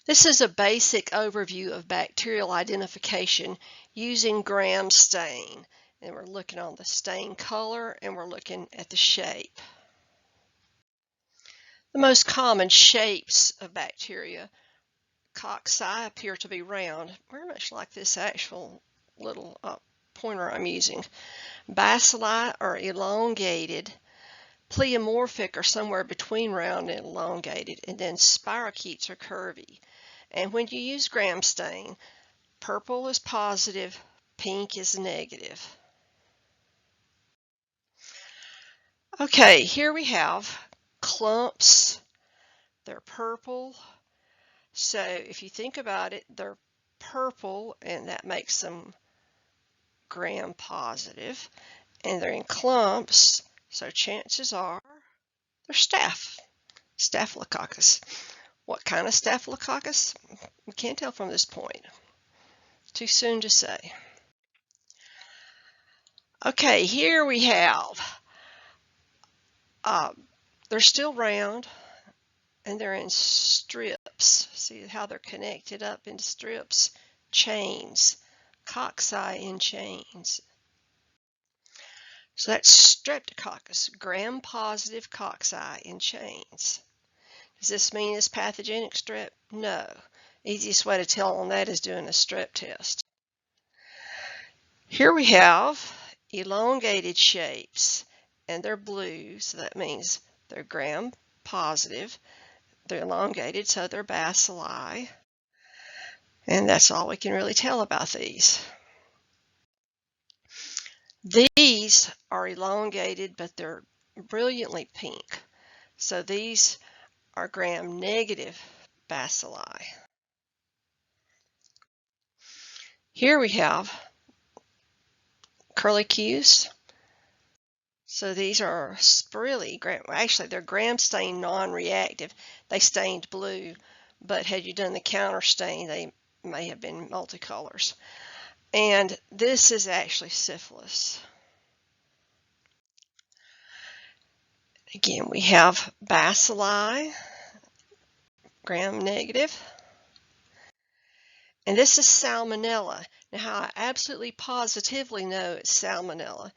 This is a basic overview of bacterial identification using gram stain. And we're looking on the stain color and we're looking at the shape. The most common shapes of bacteria, cocci, appear to be round, very much like this actual little pointer I'm using. Bacilli are elongated. Pleomorphic are somewhere between round and elongated, and then spirochetes are curvy. And when you use gram stain, purple is positive, pink is negative. Okay, here we have clumps. They're purple. So if you think about it, they're purple, and that makes them gram positive. And they're in clumps, so chances are they're Staphylococcus. What kind of Staphylococcus? We can't tell from this point. Too soon to say. Okay, here we have, they're still round and they're in strips. See how they're connected up into strips? Chains. Cocci in chains. So that's Streptococcus, gram-positive cocci in chains. Does this mean it's pathogenic strep? No. Easiest way to tell on that is doing a strep test. Here we have elongated shapes, and they're blue, so that means they're gram-positive. They're elongated, so they're bacilli. And that's all we can really tell about these. These are elongated, but they're brilliantly pink. So these are gram-negative bacilli. Here we have Curlicues. So these are really, actually they're gram stain non-reactive. They stained blue, but had you done the counter stain, they may have been multicolors. And this is actually syphilis. Again, we have bacilli, gram-negative. And this is salmonella. Now, how I absolutely positively know it's salmonella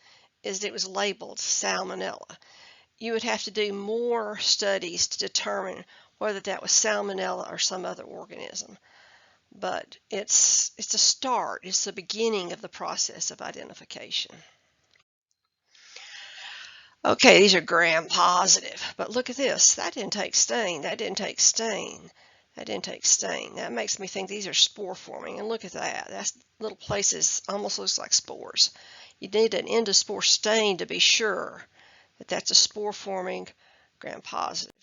is that it was labeled salmonella. You would have to do more studies to determine whether that was salmonella or some other organism. But it's a start. It's the beginning of the process of identification. Okay, these are gram-positive, but look at this. That didn't take stain. That didn't take stain. That didn't take stain. That makes me think these are spore forming. And look at that. That's little places, almost looks like spores. You need an endospore stain to be sure that that's a spore forming gram-positive.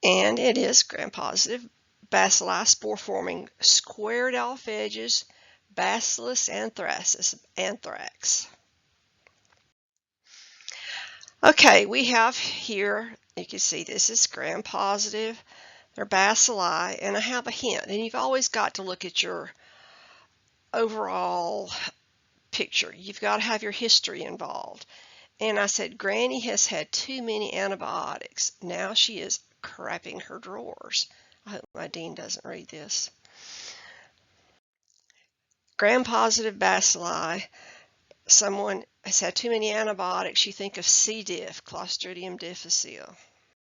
And it is gram-positive. Bacilli spore forming, squared off edges, Bacillus anthrax. Okay, we have here, you can see this is gram-positive. They're bacilli, and I have a hint, and you've always got to look at your overall picture. You've got to have your history involved. And I said, Granny has had too many antibiotics. Now she is crapping her drawers. I hope my dean doesn't read this. Gram-positive bacilli. Someone has had too many antibiotics. You think of C. diff, Clostridium difficile.